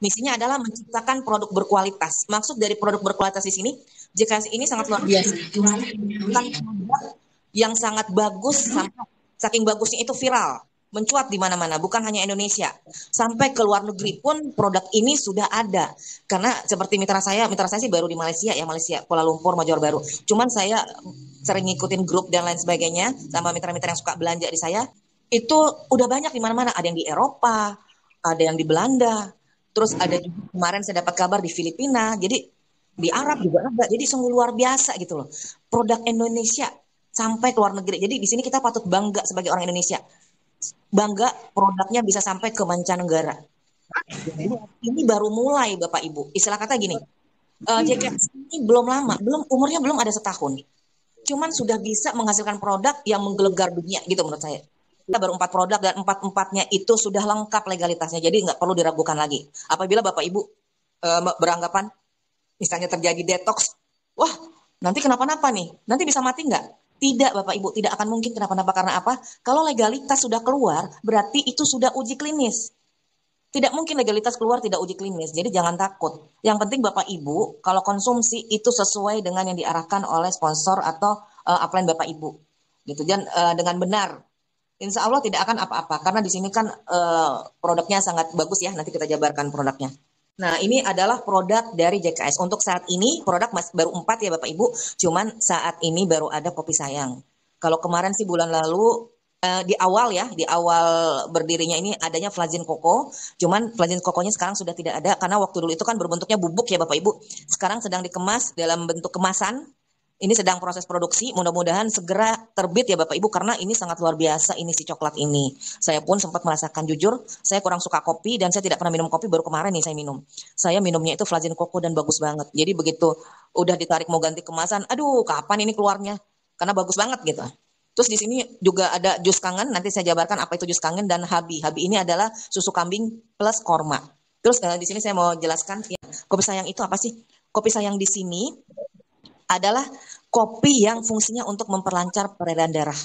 Misinya adalah menciptakan produk berkualitas. Maksud dari produk berkualitas di sini, JKS ini sangat luar biasa. Bukan produk yang sangat bagus sampai saking bagusnya itu viral, mencuat di mana-mana, bukan hanya Indonesia. Sampai ke luar negeri pun produk ini sudah ada. Karena seperti mitra saya sih baru di Malaysia ya, Malaysia, Kuala Lumpur, Johor Bahru. Cuman saya sering ngikutin grup dan lain sebagainya sama mitra-mitra yang suka belanja di saya. Itu udah banyak di mana-mana, ada yang di Eropa, ada yang di Belanda, terus ada juga kemarin saya dapat kabar di Filipina, jadi di Arab juga ada. Jadi sungguh luar biasa gitu loh. Produk Indonesia sampai ke luar negeri. Jadi di sini kita patut bangga sebagai orang Indonesia. Bangga produknya bisa sampai ke mancanegara. Ini baru mulai Bapak Ibu. Istilah kata gini, JKS ini belum lama, umurnya belum ada setahun. Cuman sudah bisa menghasilkan produk yang menggelegar dunia gitu menurut saya. Kita baru 4 produk dan 4-4-nya itu sudah lengkap legalitasnya. Jadi nggak perlu diragukan lagi. Apabila Bapak Ibu beranggapan misalnya terjadi detox, wah nanti kenapa-napa nih, nanti bisa mati nggak? Tidak Bapak Ibu, tidak akan mungkin kenapa-napa. Karena apa? Kalau legalitas sudah keluar, berarti itu sudah uji klinis. Tidak mungkin legalitas keluar tidak uji klinis, jadi jangan takut. Yang penting Bapak Ibu, kalau konsumsi itu sesuai dengan yang diarahkan oleh sponsor atau upline Bapak Ibu, gitu. Dan dengan benar, Insya Allah tidak akan apa-apa. Karena di sini kan produknya sangat bagus ya. Nanti kita jabarkan produknya. Nah, ini adalah produk dari JKS. Untuk saat ini produk baru 4 ya Bapak Ibu. Cuman saat ini baru ada kopi sayang. Kalau kemarin sih bulan lalu di awal ya, di awal berdirinya ini adanya Flazin Koko. Cuman Flazin Kokonya sekarang sudah tidak ada karena waktu dulu itu kan berbentuknya bubuk ya Bapak Ibu. Sekarang sedang dikemas dalam bentuk kemasan. Ini sedang proses produksi, mudah-mudahan segera terbit ya Bapak Ibu karena ini sangat luar biasa ini si coklat ini. Saya pun sempat merasakan jujur, saya kurang suka kopi dan saya tidak pernah minum kopi, baru kemarin nih saya minum. Saya minumnya itu Flazin Koko dan bagus banget. Jadi begitu udah ditarik mau ganti kemasan, aduh kapan ini keluarnya? Karena bagus banget gitu. Terus di sini juga ada jus kangen, nanti saya jabarkan apa itu jus kangen dan habi. Habi ini adalah susu kambing plus korma. Terus di sini saya mau jelaskan ya, kopi sayang itu apa sih? Kopi sayang di sini adalah kopi yang fungsinya untuk memperlancar peredaran darah.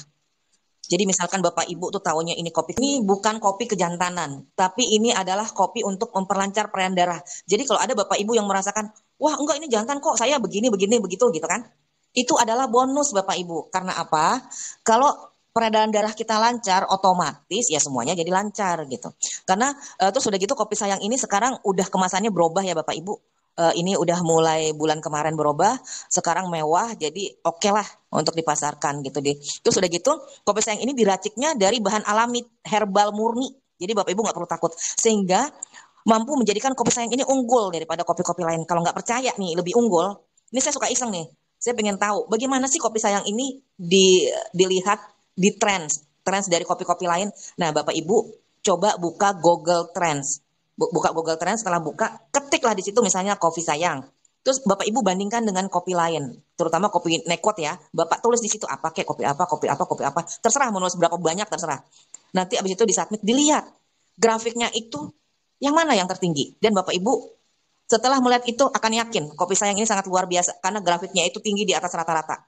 Jadi misalkan Bapak Ibu tuh tahunya ini kopi, ini bukan kopi kejantanan, tapi ini adalah kopi untuk memperlancar peredaran darah. Jadi kalau ada Bapak Ibu yang merasakan, wah enggak ini jantan kok, saya begini, begini, begitu gitu kan. Itu adalah bonus Bapak Ibu. Karena apa? Kalau peredaran darah kita lancar, otomatis ya semuanya jadi lancar gitu. Karena terus udah gitu kopi sayang ini sekarang udah kemasannya berubah ya Bapak Ibu. Ini udah mulai bulan kemarin berubah, sekarang mewah, jadi oke lah untuk dipasarkan gitu deh. Terus udah gitu, kopi sayang ini diraciknya dari bahan alami herbal murni. Jadi Bapak Ibu nggak perlu takut. Sehingga mampu menjadikan kopi sayang ini unggul daripada kopi-kopi lain. Kalau nggak percaya nih lebih unggul, ini saya suka iseng nih. Saya pengen tahu bagaimana sih kopi sayang ini dilihat di trends dari kopi-kopi lain. Nah Bapak Ibu coba buka Google Trends. Buka Google Trends, setelah buka, ketiklah di situ misalnya kopi sayang. Terus Bapak Ibu bandingkan dengan kopi lain, terutama kopi nekot ya. Bapak tulis di situ apa kayak kopi apa, kopi apa, kopi apa. Terserah mau nulis berapa banyak terserah. Nanti abis itu disubmit, dilihat grafiknya itu yang mana yang tertinggi. Dan Bapak Ibu setelah melihat itu akan yakin kopi sayang ini sangat luar biasa karena grafiknya itu tinggi di atas rata-rata.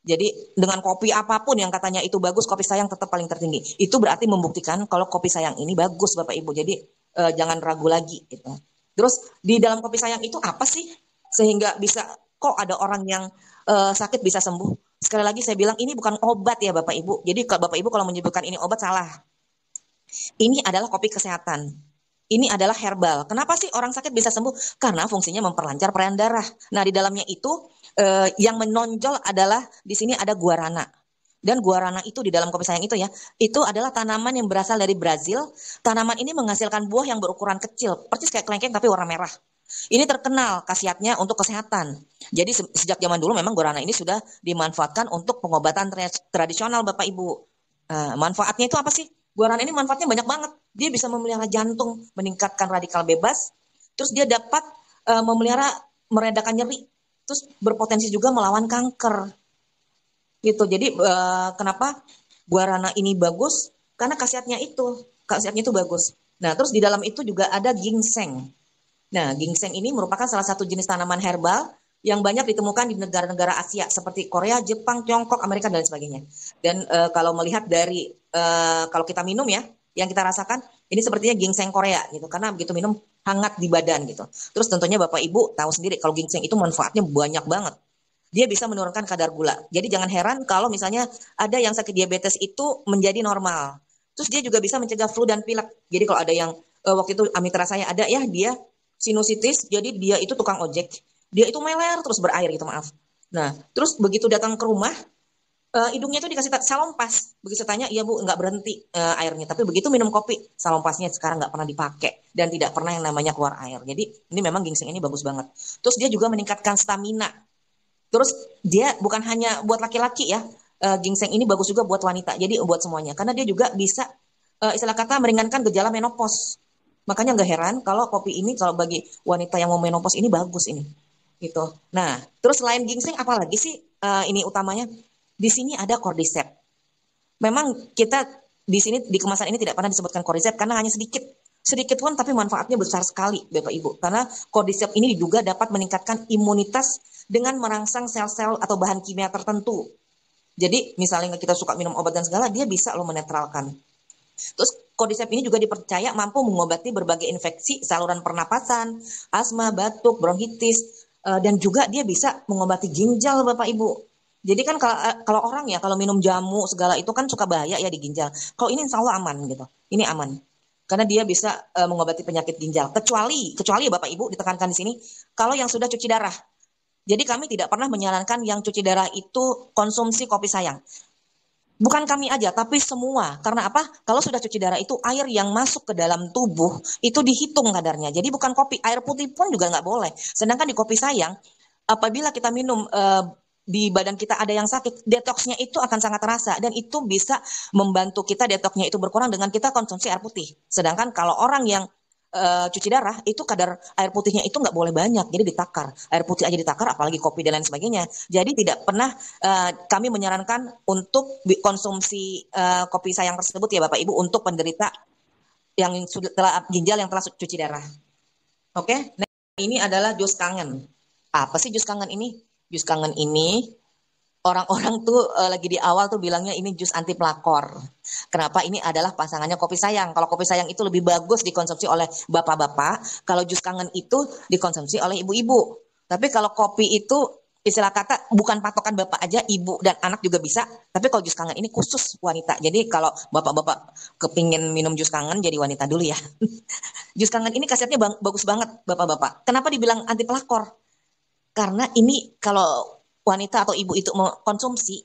Jadi dengan kopi apapun yang katanya itu bagus, kopi sayang tetap paling tertinggi. Itu berarti membuktikan kalau kopi sayang ini bagus Bapak Ibu. Jadi jangan ragu lagi gitu. Terus di dalam kopi sayang itu apa sih sehingga bisa kok ada orang yang sakit bisa sembuh? Sekali lagi saya bilang ini bukan obat ya Bapak Ibu. Jadi kalau Bapak Ibu kalau menyebutkan ini obat salah. Ini adalah kopi kesehatan. Ini adalah herbal. Kenapa sih orang sakit bisa sembuh? Karena fungsinya memperlancar peredaran darah. Nah, di dalamnya itu yang menonjol adalah di sini ada guarana. Dan guarana itu di dalam kopi sayang itu ya, itu adalah tanaman yang berasal dari Brazil. Tanaman ini menghasilkan buah yang berukuran kecil, persis kayak kelengkeng tapi warna merah. Ini terkenal khasiatnya untuk kesehatan. Jadi sejak zaman dulu memang guarana ini sudah dimanfaatkan untuk pengobatan tradisional Bapak Ibu. Manfaatnya itu apa sih? Guarana ini manfaatnya banyak banget. Dia bisa memelihara jantung, meningkatkan radikal bebas. Terus dia dapat memelihara meredakan nyeri. Terus berpotensi juga melawan kanker. Gitu. Jadi kenapa guarana ini bagus? Karena khasiatnya itu bagus. Nah, terus di dalam itu juga ada ginseng. Nah, ginseng ini merupakan salah satu jenis tanaman herbal yang banyak ditemukan di negara-negara Asia seperti Korea, Jepang, Tiongkok, Amerika dan sebagainya. Dan kalau melihat dari kalau kita minum ya, yang kita rasakan ini sepertinya ginseng Korea gitu karena begitu minum hangat di badan gitu. Terus tentunya Bapak Ibu tahu sendiri kalau ginseng itu manfaatnya banyak banget. Dia bisa menurunkan kadar gula. Jadi jangan heran kalau misalnya ada yang sakit diabetes itu menjadi normal. Terus dia juga bisa mencegah flu dan pilek. Jadi kalau ada yang waktu itu mitra saya ada ya dia sinusitis, jadi dia itu tukang ojek. Dia itu meler terus berair gitu maaf. Nah, terus begitu datang ke rumah hidungnya itu dikasih salompas. Begitu tanya, iya Bu, nggak berhenti airnya. Tapi begitu minum kopi, salompasnya sekarang nggak pernah dipakai dan tidak pernah yang namanya keluar air. Jadi ini memang ginseng ini bagus banget. Terus dia juga meningkatkan stamina. Terus dia bukan hanya buat laki-laki ya, ginseng ini bagus juga buat wanita. Jadi buat semuanya, karena dia juga bisa istilah kata meringankan gejala menopause. Makanya nggak heran kalau kopi ini kalau bagi wanita yang mau menopause ini bagus ini. Gitu. Nah, terus selain ginseng apalagi sih ini utamanya? Di sini ada cordyceps. Memang kita di sini di kemasan ini tidak pernah disebutkan cordyceps karena hanya sedikit. Sedikit pun tapi manfaatnya besar sekali Bapak Ibu. Karena cordyceps ini diduga dapat meningkatkan imunitas dengan merangsang sel-sel atau bahan kimia tertentu. Jadi misalnya kita suka minum obat dan segala, dia bisa loh menetralkan. Terus cordyceps ini juga dipercaya mampu mengobati berbagai infeksi saluran pernapasan, asma, batuk, bronkitis, dan juga dia bisa mengobati ginjal Bapak Ibu. Jadi kan kalau orang ya kalau minum jamu segala itu kan suka bahaya ya di ginjal. Kalau ini insya Allah aman gitu. Ini aman. Karena dia bisa mengobati penyakit ginjal. Kecuali ya Bapak Ibu ditekankan di sini kalau yang sudah cuci darah. Jadi kami tidak pernah menyarankan yang cuci darah itu konsumsi kopi sayang. Bukan kami aja, tapi semua. Karena apa? Kalau sudah cuci darah itu air yang masuk ke dalam tubuh itu dihitung kadarnya. Jadi bukan kopi, air putih pun juga nggak boleh. Sedangkan di kopi sayang, apabila kita minum di badan kita ada yang sakit, detoksnya itu akan sangat terasa dan itu bisa membantu kita detoksnya itu berkurang dengan kita konsumsi air putih. Sedangkan kalau orang yang cuci darah itu kadar air putihnya itu nggak boleh banyak, jadi ditakar. Air putih aja ditakar, apalagi kopi dan lain sebagainya. Jadi tidak pernah kami menyarankan untuk konsumsi kopi sayang tersebut ya Bapak Ibu untuk penderita yang sudah telah ginjal yang telah cuci darah. Oke, nah ini adalah jus kangen. Apa sih jus kangen ini? Jus kangen ini orang-orang tuh lagi di awal tuh bilangnya ini jus anti pelakor. Kenapa? Ini adalah pasangannya kopi sayang. Kalau kopi sayang itu lebih bagus dikonsumsi oleh bapak-bapak, kalau jus kangen itu dikonsumsi oleh ibu-ibu. Tapi kalau kopi itu istilah kata bukan patokan bapak aja, ibu dan anak juga bisa. Tapi kalau jus kangen ini khusus wanita. Jadi kalau bapak-bapak kepingin minum jus kangen jadi wanita dulu ya. Jus kangen ini khasiatnya bagus banget bapak-bapak. Kenapa dibilang anti pelakor? Karena ini kalau wanita atau ibu itu mengkonsumsi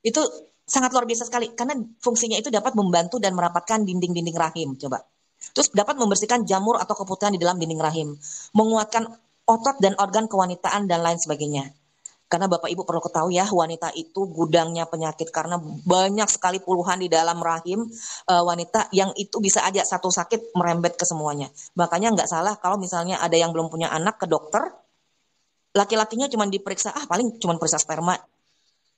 itu sangat luar biasa sekali karena fungsinya itu dapat membantu dan merapatkan dinding-dinding rahim coba. Terus dapat membersihkan jamur atau keputihan di dalam dinding rahim, menguatkan otot dan organ kewanitaan dan lain sebagainya. Karena Bapak Ibu perlu ketahui ya, wanita itu gudangnya penyakit karena banyak sekali puluhan di dalam rahim wanita yang itu bisa aja satu sakit merembet ke semuanya. Makanya nggak salah kalau misalnya ada yang belum punya anak ke dokter, laki-lakinya cuma diperiksa paling cuma periksa sperma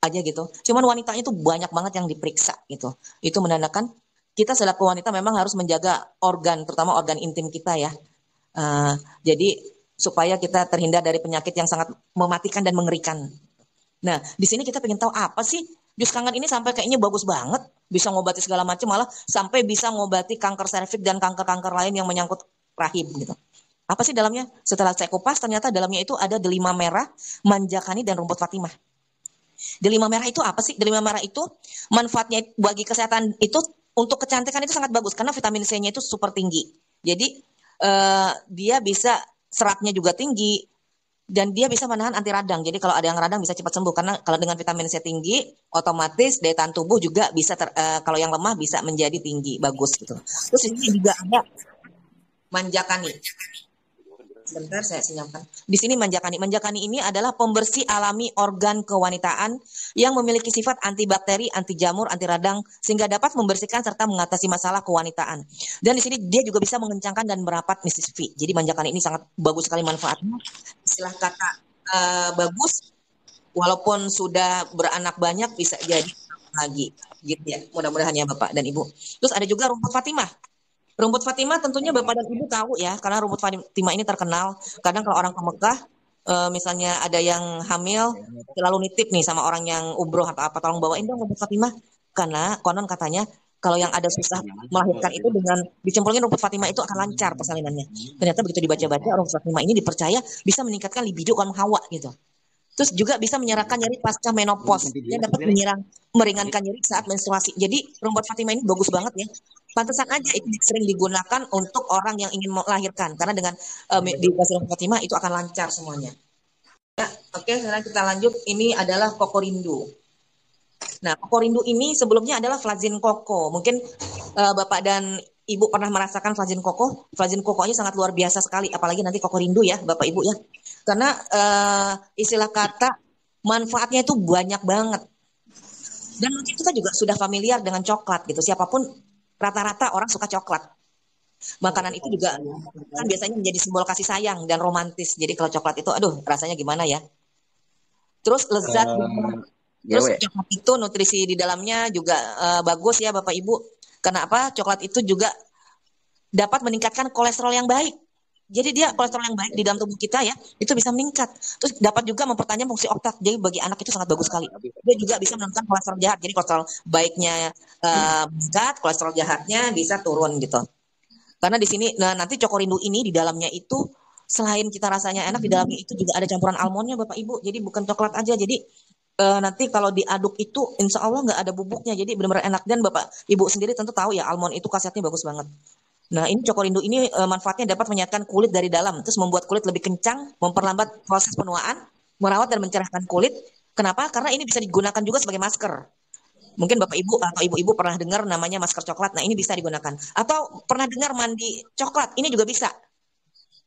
aja gitu. Cuman wanitanya tuh banyak banget yang diperiksa gitu. Itu menandakan kita selaku wanita memang harus menjaga organ, terutama organ intim kita ya. Jadi supaya kita terhindar dari penyakit yang sangat mematikan dan mengerikan. Nah, di sini kita pengen tahu apa sih jus kangen ini sampai kayaknya bagus banget, bisa ngobati segala macam, malah sampai bisa ngobati kanker serviks dan kanker-kanker lain yang menyangkut rahim gitu. Apa sih dalamnya? Setelah saya kupas, ternyata dalamnya itu ada delima merah, manjakani, dan rumput Fatimah. Delima merah itu apa sih? Delima merah itu manfaatnya bagi kesehatan itu untuk kecantikan itu sangat bagus karena vitamin C-nya itu super tinggi. Jadi dia bisa seratnya juga tinggi dan dia bisa menahan anti radang. Jadi kalau ada yang radang bisa cepat sembuh karena kalau dengan vitamin C tinggi, otomatis daya tahan tubuh juga bisa kalau yang lemah bisa menjadi tinggi, bagus gitu. Terus ini juga ada manjakani. Sebentar saya senyapkan. Di sini manjakani. Manjakani ini adalah pembersih alami organ kewanitaan yang memiliki sifat antibakteri, anti jamur, anti radang sehingga dapat membersihkan serta mengatasi masalah kewanitaan. Dan di sini dia juga bisa mengencangkan dan merapat Mrs. V. Jadi manjakani ini sangat bagus sekali manfaatnya. Istilah kata bagus walaupun sudah beranak banyak bisa jadi lagi gitu ya. Mudah-mudahan ya Bapak dan Ibu. Terus ada juga rumput Fatimah. Rumput Fatimah tentunya Bapak dan Ibu tahu ya, karena rumput Fatimah ini terkenal. Kadang kalau orang ke Mekah, misalnya ada yang hamil, selalu nitip nih sama orang yang umroh atau apa, tolong bawain dong rumput Fatimah. Karena konon katanya Kalau yang ada susah melahirkan itu dengan dicemplungin rumput Fatimah itu akan lancar persalinannya. Ternyata begitu dibaca-baca rumput Fatimah ini dipercaya bisa meningkatkan libido kaum Hawa gitu. Terus juga bisa menyerahkan nyeri pasca menopause dan dapat meringankan nyeri saat menstruasi. Jadi rumput Fatimah ini bagus banget ya. Pantesan aja itu sering digunakan untuk orang yang ingin melahirkan karena dengan dikasih rumput Fatimah itu akan lancar semuanya. Nah, oke, sekarang kita lanjut. Ini adalah Kokorindu. Nah, Kokorindu ini sebelumnya adalah Flazin Koko. Mungkin Bapak dan Ibu pernah merasakan Flazin Koko. Flazin Koko ini sangat luar biasa sekali, apalagi nanti Kokorindu ya, Bapak Ibu ya. Karena istilah kata manfaatnya itu banyak banget. Dan mungkin kita juga sudah familiar dengan coklat gitu. Siapapun rata-rata orang suka coklat. Makanan itu juga kan biasanya menjadi simbol kasih sayang dan romantis. Jadi kalau coklat itu, aduh rasanya gimana ya. Terus lezat. Terus coklat itu nutrisi di dalamnya juga bagus ya Bapak Ibu. Kenapa? Coklat itu juga dapat meningkatkan kolesterol yang baik. Jadi dia kolesterol yang baik di dalam tubuh kita ya, itu bisa meningkat. Terus dapat juga mempertajam fungsi otak. Jadi bagi anak itu sangat bagus sekali. Dia juga bisa menurunkan kolesterol jahat. Jadi kolesterol baiknya meningkat, kolesterol jahatnya bisa turun gitu. Karena di sini nanti Cokorindu ini di dalamnya itu selain kita rasanya enak, di dalamnya itu juga ada campuran almondnya Bapak Ibu. Jadi bukan coklat aja. Jadi nanti kalau diaduk itu insya Allah nggak ada bubuknya. Jadi benar-benar enak. Dan Bapak Ibu sendiri tentu tahu ya almond itu khasiatnya bagus banget. Nah ini Cokorindu ini manfaatnya dapat menyehatkan kulit dari dalam. Terus membuat kulit lebih kencang, memperlambat proses penuaan, merawat dan mencerahkan kulit. Kenapa? Karena ini bisa digunakan juga sebagai masker. Mungkin Bapak Ibu atau Ibu-Ibu pernah dengar namanya masker coklat. Nah ini bisa digunakan. Atau pernah dengar mandi coklat. Ini juga bisa.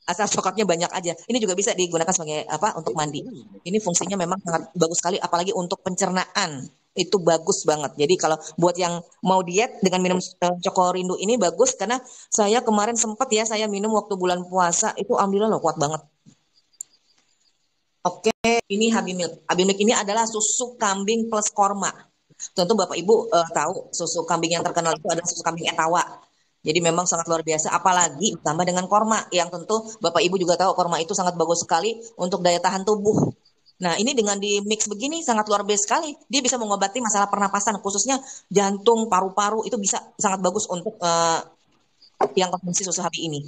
Asal coklatnya banyak aja. Ini juga bisa digunakan sebagai apa untuk mandi. Ini fungsinya memang sangat bagus sekali, apalagi untuk pencernaan. Itu bagus banget. Jadi kalau buat yang mau diet dengan minum Cokorindu ini bagus karena saya kemarin sempat ya saya minum waktu bulan puasa itu alhamdulillah loh kuat banget. Oke, ini Habi Milk. Habi Milk ini adalah susu kambing plus korma. Tentu Bapak Ibu tahu susu kambing yang terkenal itu adalah susu kambing Etawa. Jadi memang sangat luar biasa, apalagi ditambah dengan korma yang tentu Bapak Ibu juga tahu korma itu sangat bagus sekali untuk daya tahan tubuh. Nah ini dengan di mix begini sangat luar biasa sekali. Dia bisa mengobati masalah pernapasan khususnya jantung, paru-paru itu bisa sangat bagus untuk yang konsumsi susu Habi ini.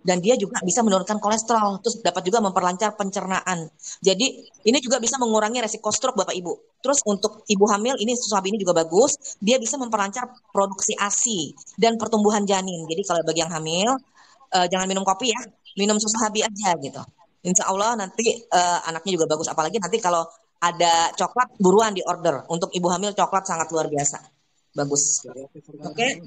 Dan dia juga bisa menurunkan kolesterol, terus dapat juga memperlancar pencernaan. Jadi ini juga bisa mengurangi resiko stroke Bapak Ibu. Terus untuk ibu hamil ini susu Habi ini juga bagus, dia bisa memperlancar produksi ASI dan pertumbuhan janin. Jadi kalau bagi yang hamil jangan minum kopi ya, minum susu Habi aja gitu. Insya Allah nanti anaknya juga bagus. Apalagi nanti kalau ada coklat buruan di order. Untuk ibu hamil coklat sangat luar biasa, bagus. Oke.